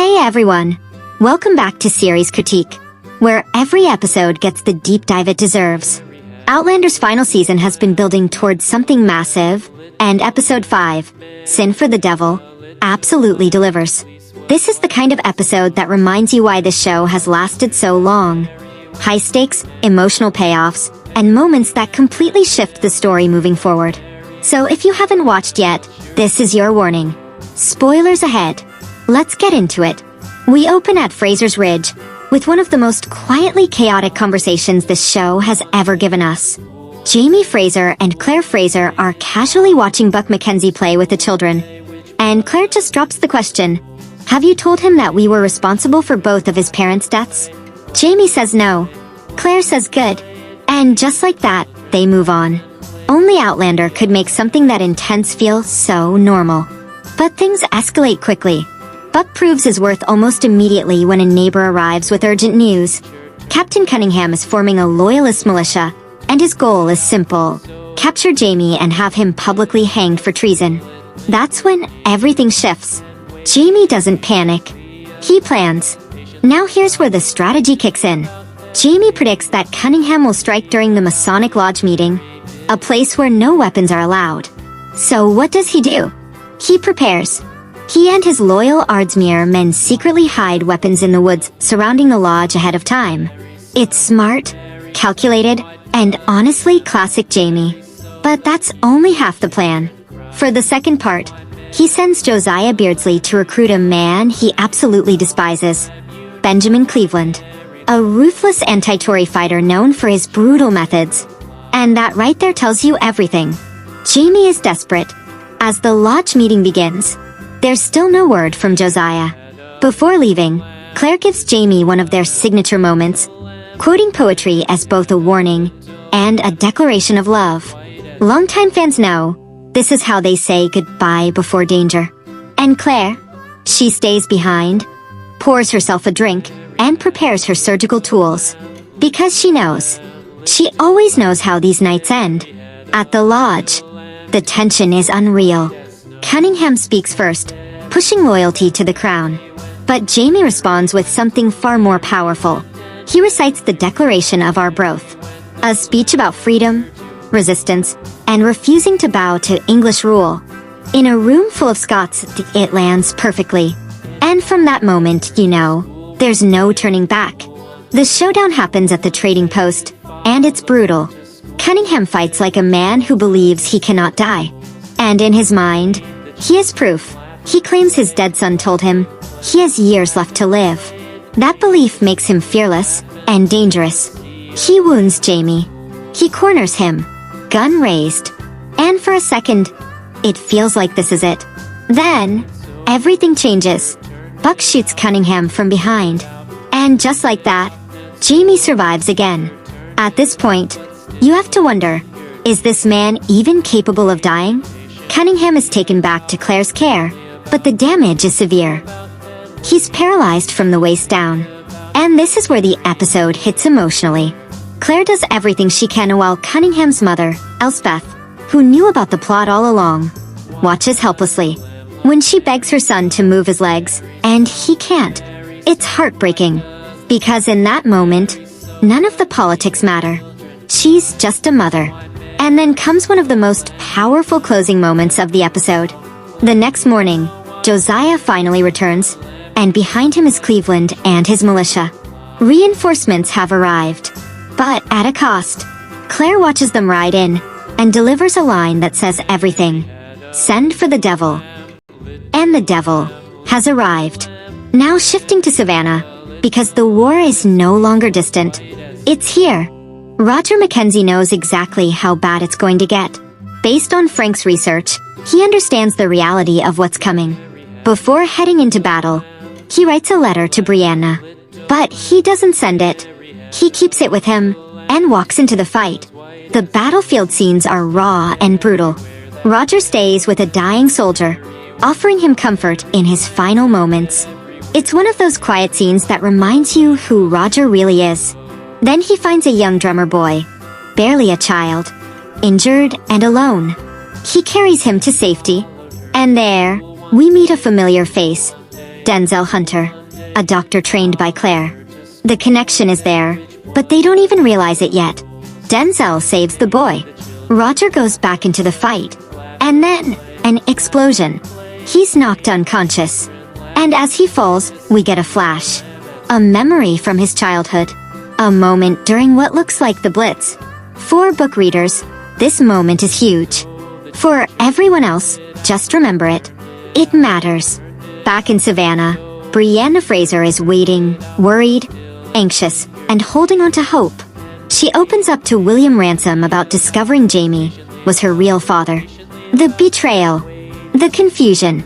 Hey everyone! Welcome back to Series Critique, where every episode gets the deep dive it deserves. Outlander's final season has been building towards something massive, and Episode 5, Sin for the Devil, absolutely delivers. This is the kind of episode that reminds you why the show has lasted so long. High stakes, emotional payoffs, and moments that completely shift the story moving forward. So if you haven't watched yet, this is your warning. Spoilers ahead. Let's get into it. We open at Fraser's Ridge, with one of the most quietly chaotic conversations this show has ever given us. Jamie Fraser and Claire Fraser are casually watching Buck Mackenzie play with the children, and Claire just drops the question, "Have you told him that we were responsible for both of his parents' deaths?" Jamie says no. Claire says good. And just like that, they move on. Only Outlander could make something that intense feel so normal. But things escalate quickly. Buck proves his worth almost immediately when a neighbor arrives with urgent news. Captain Cunningham is forming a loyalist militia, and his goal is simple: capture Jamie and have him publicly hanged for treason. That's when everything shifts. Jamie doesn't panic. He plans. Now here's where the strategy kicks in. Jamie predicts that Cunningham will strike during the Masonic Lodge meeting, a place where no weapons are allowed. So what does he do? He prepares. He and his loyal Ardsmere men secretly hide weapons in the woods surrounding the lodge ahead of time. It's smart, calculated, and honestly classic Jamie. But that's only half the plan. For the second part, he sends Josiah Beardsley to recruit a man he absolutely despises, Benjamin Cleveland, a ruthless anti-Tory fighter known for his brutal methods. And that right there tells you everything. Jamie is desperate. As the lodge meeting begins, there's still no word from Josiah. Before leaving, Claire gives Jamie one of their signature moments, quoting poetry as both a warning and a declaration of love. Longtime fans know, this is how they say goodbye before danger. And Claire, she stays behind, pours herself a drink, and prepares her surgical tools. Because she knows. She always knows how these nights end. At the lodge, the tension is unreal. Cunningham speaks first, pushing loyalty to the crown. But Jamie responds with something far more powerful. He recites the Declaration of Arbroath, a speech about freedom, resistance, and refusing to bow to English rule. In a room full of Scots, it lands perfectly. And from that moment, you know, there's no turning back. The showdown happens at the trading post, and it's brutal. Cunningham fights like a man who believes he cannot die. And in his mind, he has proof. He claims his dead son told him he has years left to live. That belief makes him fearless and dangerous. He wounds Jamie. He corners him, gun raised. And for a second, it feels like this is it. Then, everything changes. Buck shoots Cunningham from behind. And just like that, Jamie survives again. At this point, you have to wonder, is this man even capable of dying? Cunningham is taken back to Claire's care, but the damage is severe. He's paralyzed from the waist down. And this is where the episode hits emotionally. Claire does everything she can while Cunningham's mother, Elspeth, who knew about the plot all along, watches helplessly. When she begs her son to move his legs, and he can't, it's heartbreaking. Because in that moment, none of the politics matter. She's just a mother. And then comes one of the most powerful closing moments of the episode. The next morning, Josiah finally returns, and behind him is Cleveland and his militia. Reinforcements have arrived, but at a cost. Claire watches them ride in, and delivers a line that says everything. Send for the devil. And the devil has arrived. Now shifting to Savannah, because the war is no longer distant. It's here. Roger Mackenzie knows exactly how bad it's going to get. Based on Frank's research, he understands the reality of what's coming. Before heading into battle, he writes a letter to Brianna. But he doesn't send it. He keeps it with him, and walks into the fight. The battlefield scenes are raw and brutal. Roger stays with a dying soldier, offering him comfort in his final moments. It's one of those quiet scenes that reminds you who Roger really is. Then he finds a young drummer boy, barely a child, injured and alone. He carries him to safety, and there, we meet a familiar face, Denzel Hunter, a doctor trained by Claire. The connection is there, but they don't even realize it yet. Denzel saves the boy. Roger goes back into the fight. And then, an explosion. He's knocked unconscious. And as he falls, we get a flash. A memory from his childhood. A moment during what looks like the Blitz. For book readers, this moment is huge. For everyone else, just remember it. It matters. Back in Savannah, Brianna Fraser is waiting, worried, anxious, and holding on to hope. She opens up to William Ransom about discovering Jamie was her real father. The betrayal, the confusion,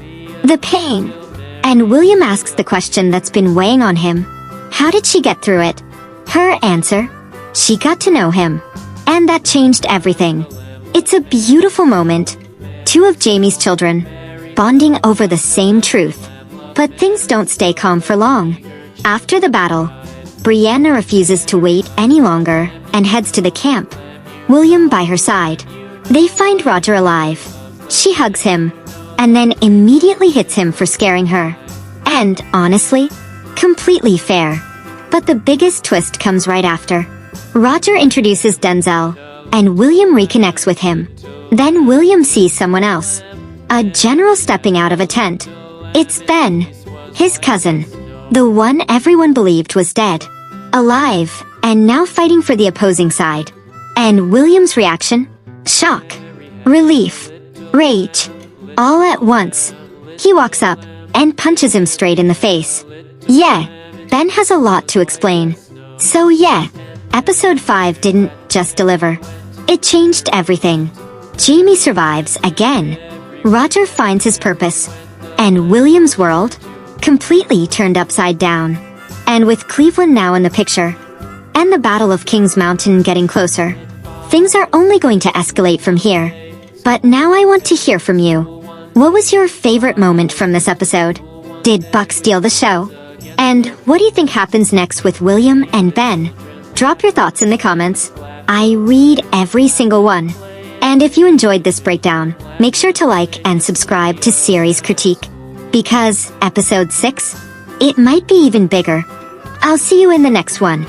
the pain. And William asks the question that's been weighing on him. How did she get through it? Her answer? She got to know him. And that changed everything. It's a beautiful moment. Two of Jamie's children, bonding over the same truth. But things don't stay calm for long. After the battle, Brianna refuses to wait any longer and heads to the camp. William by her side. They find Roger alive. She hugs him, and then immediately hits him for scaring her. And, honestly, completely fair. But the biggest twist comes right after. Roger introduces Denzel, and William reconnects with him. Then William sees someone else. A general stepping out of a tent. It's Ben, his cousin. The one everyone believed was dead. Alive, and now fighting for the opposing side. And William's reaction? Shock. Relief. Rage. All at once. He walks up and punches him straight in the face. Yeah, Ben has a lot to explain. So yeah, episode 5 didn't just deliver. It changed everything. Jamie survives again. Roger finds his purpose. And William's world? Completely turned upside down. And with Cleveland now in the picture, and the Battle of Kings Mountain getting closer, things are only going to escalate from here. But now I want to hear from you. What was your favorite moment from this episode? Did Buck steal the show? And what do you think happens next with William and Ben? Drop your thoughts in the comments. I read every single one. And if you enjoyed this breakdown, make sure to like and subscribe to Series Critique. Because episode 6, it might be even bigger. I'll see you in the next one.